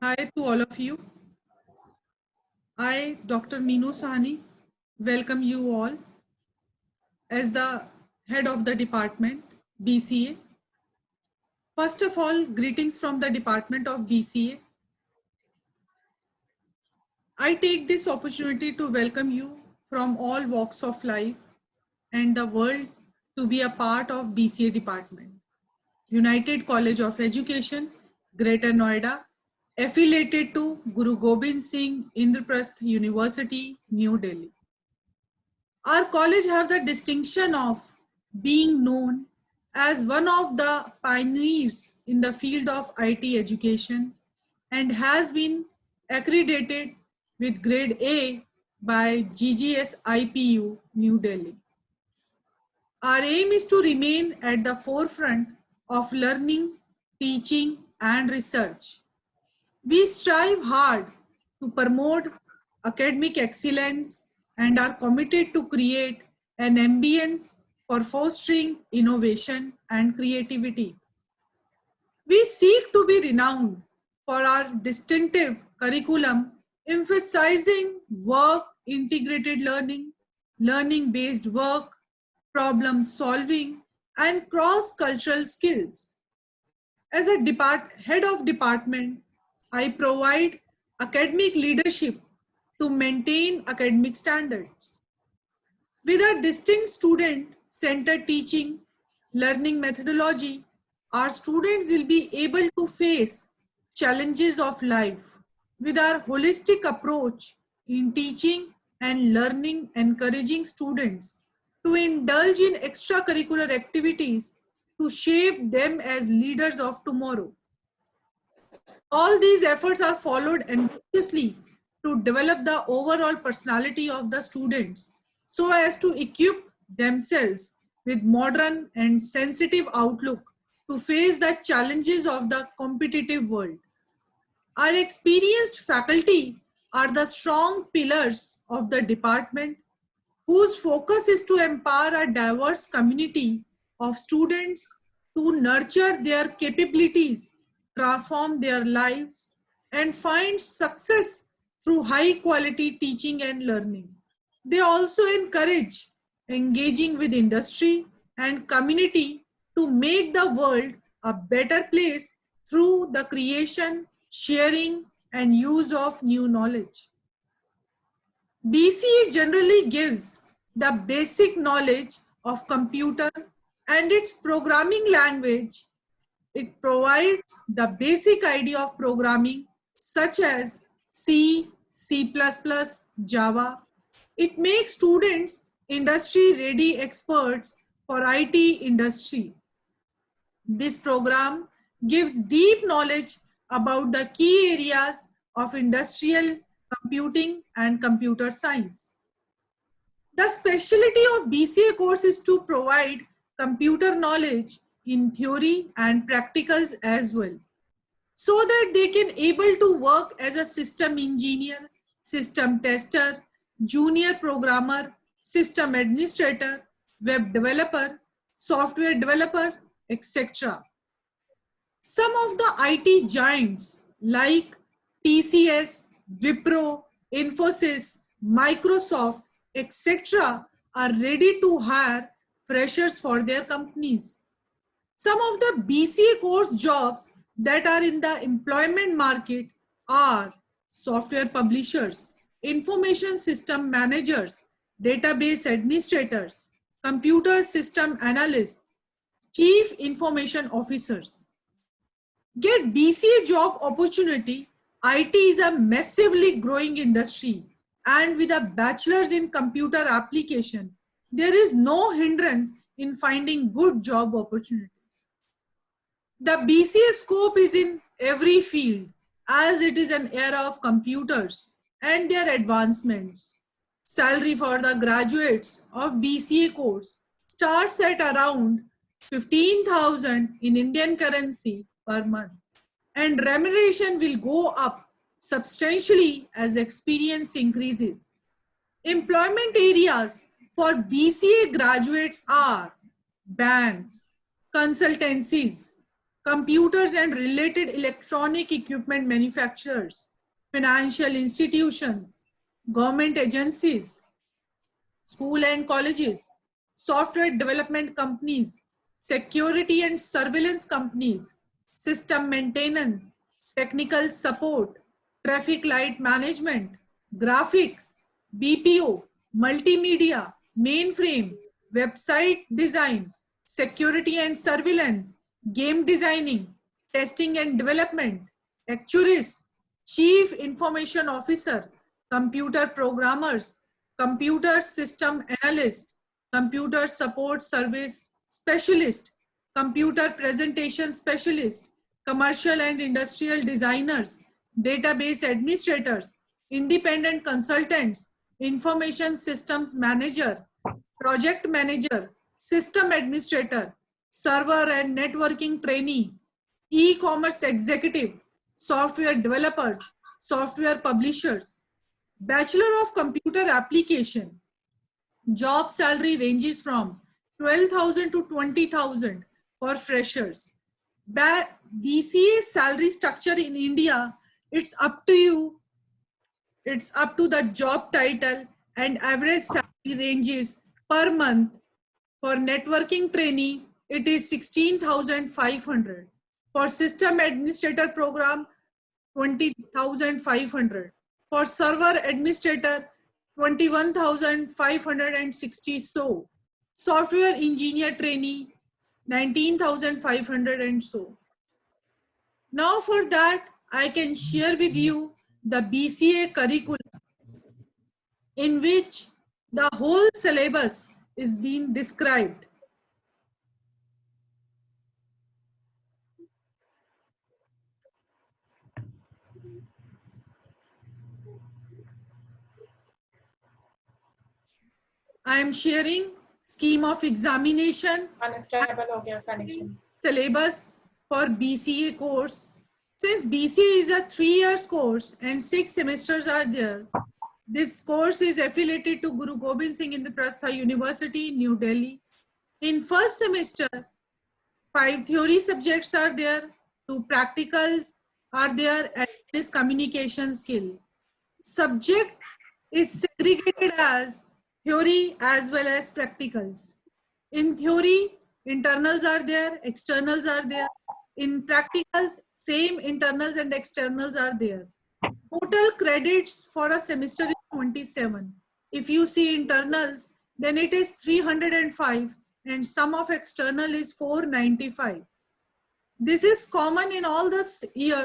Hi to all of you. I, Dr. Meenu Sahni, welcome you all as the head of the department, BCA. First of all, greetings from the department of BCA. I take this opportunity to welcome you from all walks of life and the world to be a part of BCA department, United College of Education, Greater Noida, affiliated to Guru Gobind Singh Indraprasth University, New Delhi. Our college have the distinction of being known as one of the pioneers in the field of IT education and has been accredited with grade A by GGS IPU New Delhi. Our aim is to remain at the forefront of learning, teaching and research. We strive hard to promote academic excellence and are committed to create an ambience for fostering innovation and creativity. We seek to be renowned for our distinctive curriculum emphasizing work integrated learning, learning based work, problem solving, and cross cultural skills. As a head of department, I provide academic leadership to maintain academic standards. With a distinct student-centered teaching, learning methodology, our students will be able to face challenges of life. With our holistic approach in teaching and learning, encouraging students to indulge in extracurricular activities to shape them as leaders of tomorrow. All these efforts are followed ambitiously to develop the overall personality of the students so as to equip themselves with modern and sensitive outlook to face the challenges of the competitive world. Our experienced faculty are the strong pillars of the department whose focus is to empower a diverse community of students to nurture their capabilities, transform their lives, and find success through high quality teaching and learning. They also encourage engaging with industry and community to make the world a better place through the creation, sharing, and use of new knowledge. BCA generally gives the basic knowledge of computer and its programming language. It provides the basic idea of programming such as C, C++, Java. It makes students industry ready experts for IT industry. This program gives deep knowledge about the key areas of industrial computing and computer science. The specialty of BCA course is to provide computer knowledge in theory and practicals as well, so that they can able to work as a system engineer, system tester, junior programmer, system administrator, web developer, software developer, etc. Some of the IT giants like TCS, Wipro, Infosys, Microsoft, etc. are ready to hire freshers for their companies. Some of the BCA course jobs that are in the employment market are software publishers, information system managers, database administrators, computer system analysts, chief information officers. Get BCA job opportunity. IT is a massively growing industry, and with a bachelor's in computer application, there is no hindrance in finding good job opportunities. The BCA scope is in every field as it is an era of computers and their advancements. Salary for the graduates of BCA course starts at around 15,000 in Indian currency per month, and remuneration will go up substantially as experience increases. Employment areas for BCA graduates are banks, consultancies, computers and related electronic equipment manufacturers, financial institutions, government agencies, school and colleges, software development companies, security and surveillance companies, system maintenance, technical support, traffic light management, graphics, BPO, multimedia, mainframe, website design, security and surveillance, game designing, testing and development, actuaries, chief information officer, computer programmers, computer system analyst, computer support service specialist, computer presentation specialist, commercial and industrial designers, database administrators, independent consultants, information systems manager, project manager, system administrator, server and networking trainee, e-commerce executive, software developers, software publishers. Bachelor of Computer Application, job salary ranges from 12,000 to 20,000 for freshers. BCA salary structure in India, it's up to you. It's up to the job title, and average salary ranges per month. For networking trainee, it is 16,500. For system administrator program, 20,500. For server administrator, 21,560 so. Software engineer trainee, 19,500 and so. Now for that, I can share with you the BCA curriculum in which the whole syllabus is being described. I am sharing scheme of examination, syllabus for BCA course. Since BCA is a 3 years course and 6 semesters are there, this course is affiliated to Guru Gobind Singh Indraprastha University, New Delhi. In first semester, 5 theory subjects are there, 2 practicals are there, and this communication skill. Subject is segregated as theory as well as practicals. In theory, internals are there, externals are there. In practicals, same internals and externals are there. Total credits for a semester is 27. If you see internals, then it is 305 and sum of external is 495. This is common in all the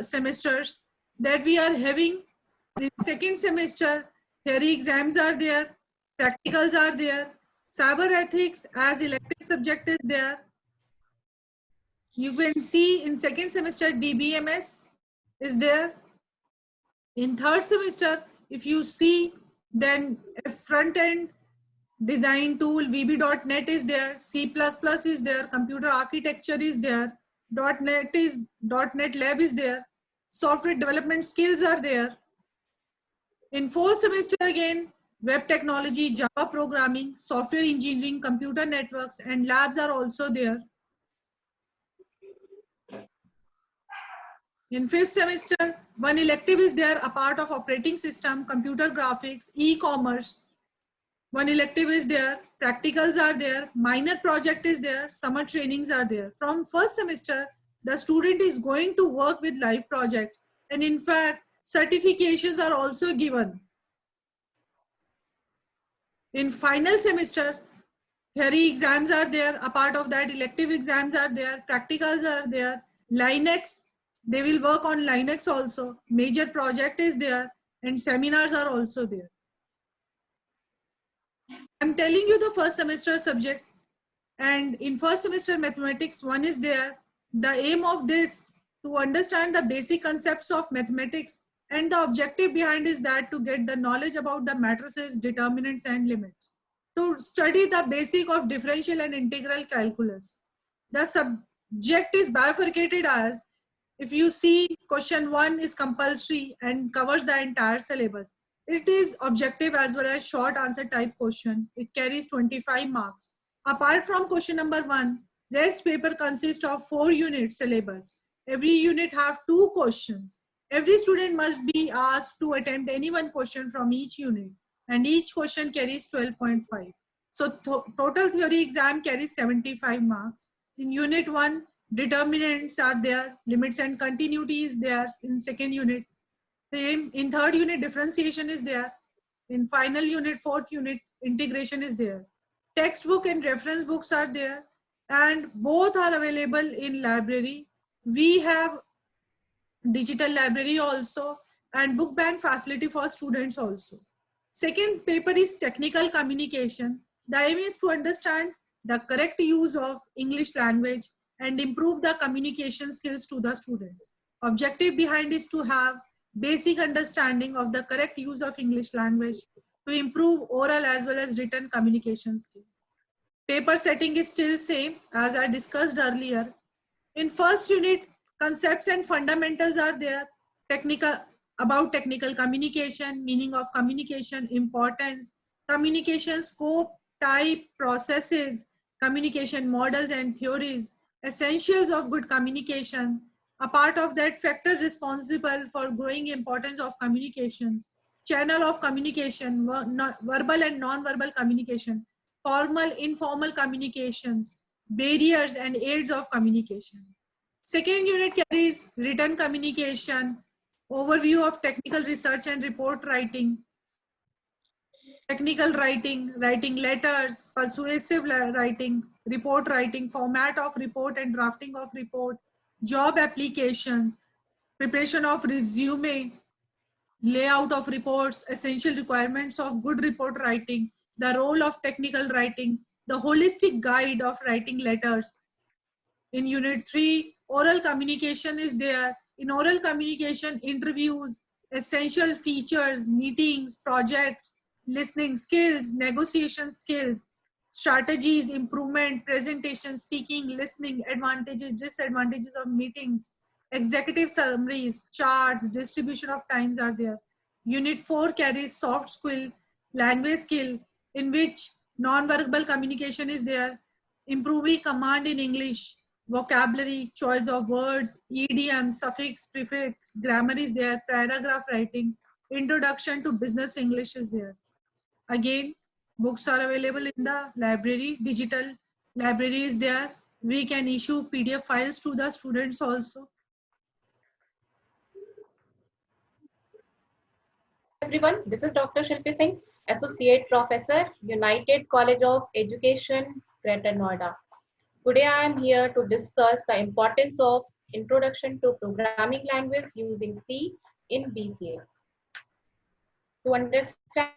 semesters that we are having. In second semester, theory exams are there, practicals are there, cyber ethics as elective subject is there. You can see in second semester DBMS is there. In third semester, if you see, then a front-end design tool VB.NET is there, C++ is there, computer architecture is there, .NET Lab is there, software development skills are there. In fourth semester again, web technology, Java programming, software engineering, computer networks, and labs are also there. In fifth semester, one elective is there, a part of operating system, computer graphics, e-commerce. One elective is there, practicals are there, minor project is there, summer trainings are there. From first semester, the student is going to work with live projects, and in fact, certifications are also given. In final semester, theory exams are there, a part of that elective exams are there, practicals are there, Linux, they will work on Linux also, major project is there, and seminars are also there. I'm telling you the first semester subject, and in first semester mathematics 1 is there. The aim of this to understand the basic concepts of mathematics, and the objective behind is that to get the knowledge about the matrices, determinants and limits. To study the basic of differential and integral calculus. The subject is bifurcated as, if you see question 1 is compulsory and covers the entire syllabus. It is objective as well as short answer type question. It carries 25 marks. Apart from question number 1, Rest paper consists of 4 unit syllabus. Every unit have 2 questions. Every student must be asked to attempt any one question from each unit, and each question carries 12.5. So total theory exam carries 75 marks. In unit 1, determinants are there, limits and continuity is there in second unit. Same in third unit, differentiation is there. In final unit, fourth unit, integration is there. Textbook and reference books are there, and both are available in library. We have digital library also, and book bank facility for students also. Second paper is technical communication. The aim is to understand the correct use of English language and improve the communication skills to the students. Objective behind is to have basic understanding of the correct use of English language to improve oral as well as written communication skills. Paper setting is still same as I discussed earlier. In first unit, concepts and fundamentals are there. About technical communication, meaning of communication, importance, communication scope, type, processes, communication models and theories, essentials of good communication. A part of that, factors responsible for growing importance of communications, channel of communication, verbal and non-verbal communication, formal, informal communications, barriers and aids of communication. Second unit carries written communication, overview of technical research and report writing, technical writing, writing letters, persuasive writing, report writing, format of report and drafting of report, job applications, preparation of resume, layout of reports, essential requirements of good report writing, the role of technical writing, the holistic guide of writing letters. In unit 3, oral communication is there. In oral communication, interviews, essential features, meetings, projects, listening skills, negotiation skills, strategies, improvement, presentation, speaking, listening, advantages, disadvantages of meetings, executive summaries, charts, distribution of times are there. Unit 4 carries soft skill, language skill, in which non-verbal communication is there, improving command in English, vocabulary, choice of words, idiom, suffix, prefix, grammar is there, paragraph writing, introduction to business English is there. Again, books are available in the library, digital library is there. We can issue PDF files to the students also. Everyone, this is Dr. Shilpi Singh, Associate Professor, United College of Education, Greater Noida. Today I am here to discuss the importance of Introduction to Programming Language using C in BCA. To understand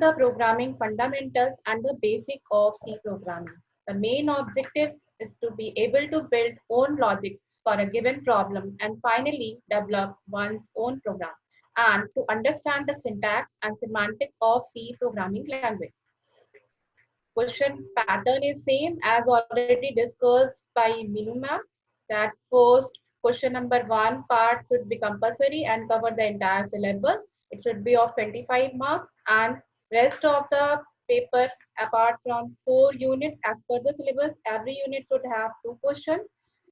the programming fundamentals and the basic of C programming. The main objective is to be able to build own logic for a given problem and finally develop one's own program, and to understand the syntax and semantics of C programming language. Question pattern is same as already discussed by Minu ma'am, that first question number 1 part should be compulsory and cover the entire syllabus. It should be of 25 marks, and rest of the paper apart from 4 units as per the syllabus, every unit should have 2 questions.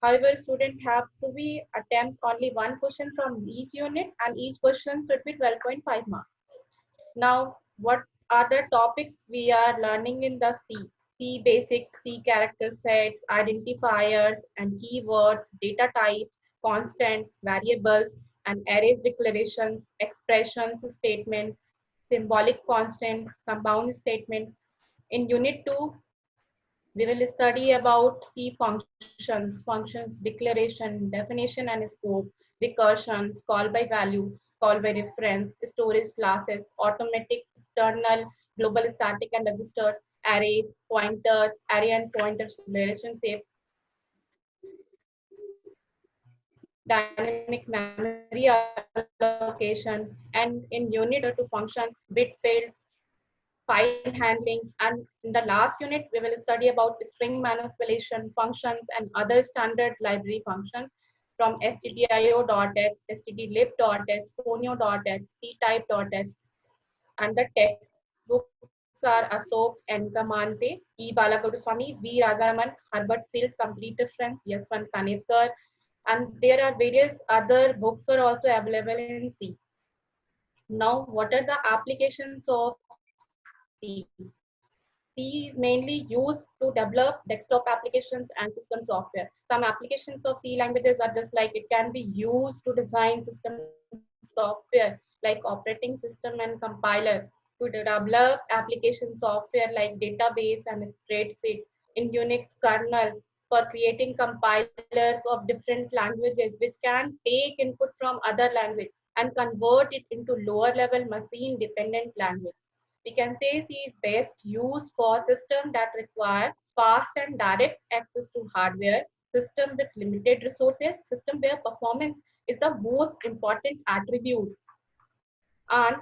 However, students have to be attempt only 1 question from each unit, and each question should be 12.5 marks. Now, what are the topics we are learning in the C? C basics, C character sets, identifiers and keywords, data types, constants, variables, and arrays declarations, expressions, statements, symbolic constants, compound statements. In Unit 2, we will study about C functions, declaration, definition and scope, recursions, call by value, call by reference, storage classes, automatic, external, global static and registers, arrays, pointers, array and pointers relationship, dynamic memory allocation, and in unit to functions, bit field, file handling, and in the last unit we will study about string manipulation functions and other standard library functions from stdio.h, stdlib.h, fonio.h, ctype.h, and the textbook are Ashok Enkamante, E. Balaguruswamy, V. Rajaraman, Herbert Silt, Complete Strength, Yaswant Kanetkar, and there are various other books are also available in C. Now, what are the applications of C? C is mainly used to develop desktop applications and system software. Some applications of C languages are just like it can be used to design system software like operating system and compiler, to develop application software like database and spreadsheet in Unix kernel, for creating compilers of different languages which can take input from other language and convert it into lower level machine dependent language. We can say C is best used for systems that require fast and direct access to hardware, system with limited resources, system where performance is the most important attribute. And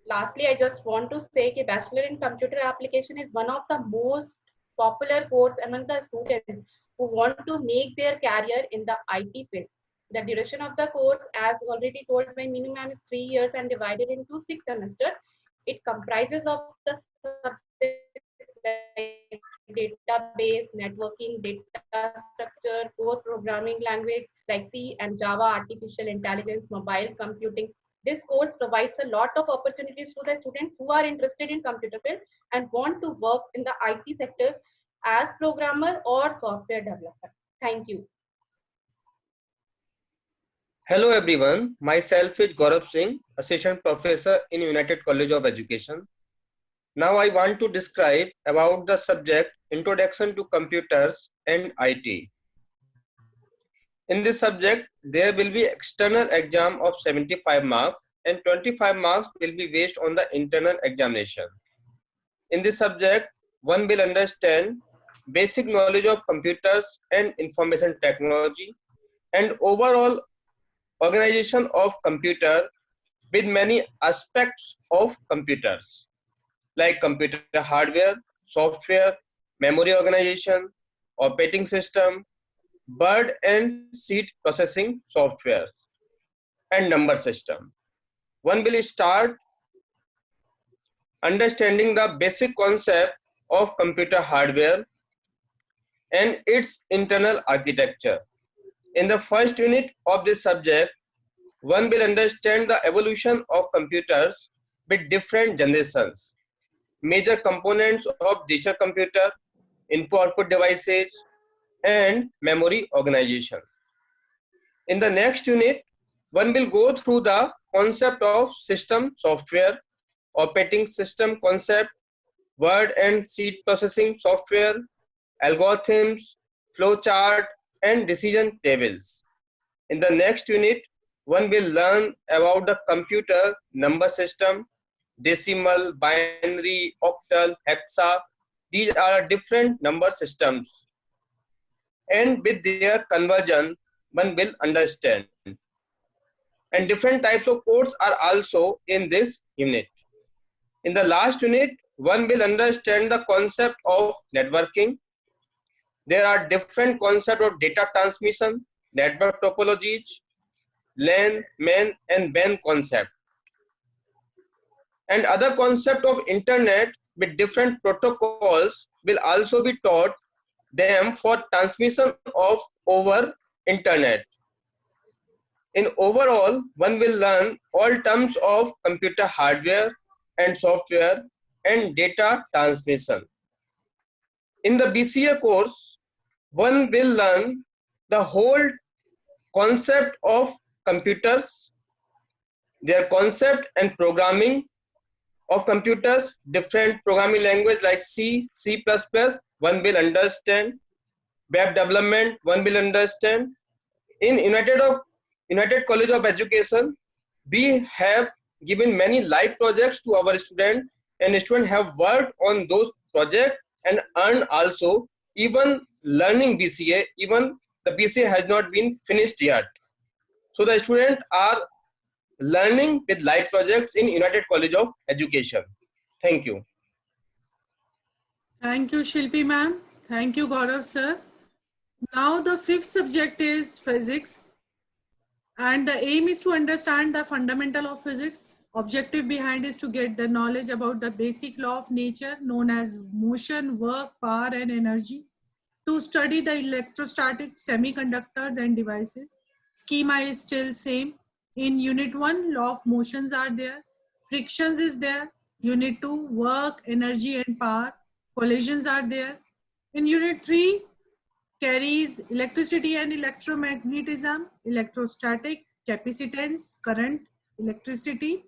lastly, I just want to say that Bachelor in Computer Application is one of the most popular course among the students who want to make their career in the IT field. The duration of the course, as already told by minimum, is 3 years and divided into 6 semesters. It comprises of the subjects like database, networking, data structure, core programming language like C and Java, artificial intelligence, mobile computing. This course provides a lot of opportunities to the students who are interested in computer field and want to work in the IT sector as programmer or software developer. Thank you. Hello everyone, myself is Gaurav Singh, Assistant Professor in United College of Education. Now I want to describe about the subject Introduction to Computers and IT. In this subject, there will be external exam of 75 marks and 25 marks will be based on the internal examination. In this subject, one will understand basic knowledge of computers and information technology and overall organization of computer with many aspects of computers like computer hardware, software, memory organization, operating system, word and sheet processing softwares, and number system. One will start understanding the basic concept of computer hardware and its internal architecture. In the first unit of this subject, one will understand the evolution of computers with different generations, major components of digital computer, input-output devices, and memory organization. In the next unit, one will go through the concept of system software, operating system concept, word and sheet processing software, algorithms, flowchart, and decision tables. In the next unit, one will learn about the computer number system, decimal, binary, octal, hexa. These are different number systems. And with their conversion, one will understand. And different types of codes are also in this unit. In the last unit, one will understand the concept of networking. There are different concepts of data transmission, network topologies, LAN, MAN, and WAN concept. And other concept of internet with different protocols will also be taught them for transmission of over internet. In overall, one will learn all terms of computer hardware and software and data transmission. In the BCA course, one will learn the whole concept of computers, their concept and programming of computers, different programming language like C, C++, one will understand. Web development, one will understand. In United College of Education, we have given many live projects to our students, and students have worked on those projects and earned also, even learning BCA, even the BCA has not been finished yet. So the students are learning with live projects in United College of Education. Thank you. Thank you, Shilpi ma'am. Thank you, Gaurav sir. Now the fifth subject is physics. And the aim is to understand the fundamental of physics, Objective behind is to get the knowledge about the basic law of nature known as motion, work, power and energy. To study the electrostatic semiconductors and devices. Schema is still same. In unit 1, law of motions are there. Frictions is there. Unit 2, work, energy and power. Collisions are there. In unit 3, carries electricity and electromagnetism, electrostatic, capacitance, current, electricity.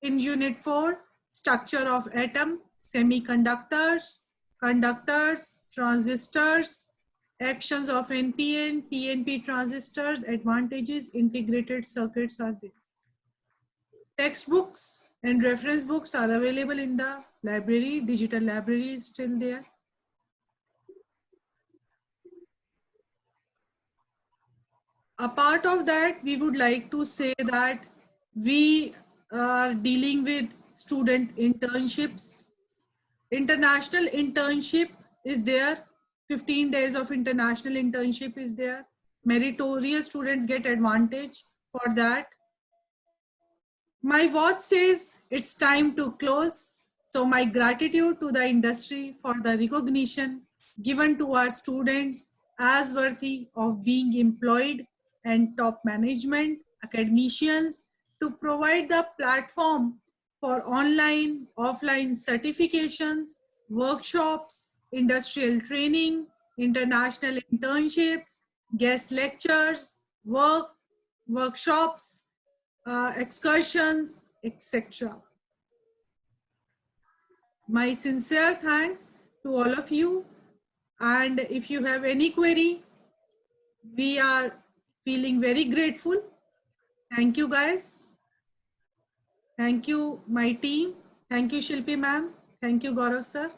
In unit 4, structure of atom, semiconductors, conductors, transistors, actions of NPN, PNP transistors, advantages, integrated circuits are there. Textbooks and reference books are available in the library. Digital library is still there. Apart of that, we would like to say that we are dealing with student internships. International internship is there. 15 days of international internship is there. Meritorious students get advantage for that. My watch says it's time to close. So my gratitude to the industry for the recognition given to our students as worthy of being employed and top management, academicians to provide the platform for online, offline certifications, workshops, industrial training, international internships, guest lectures, workshops, excursions, etc. My sincere thanks to all of you. And if you have any query, we are feeling very grateful. Thank you, guys. Thank you, my team. Thank you, Shilpi ma'am. Thank you, Gaurav sir.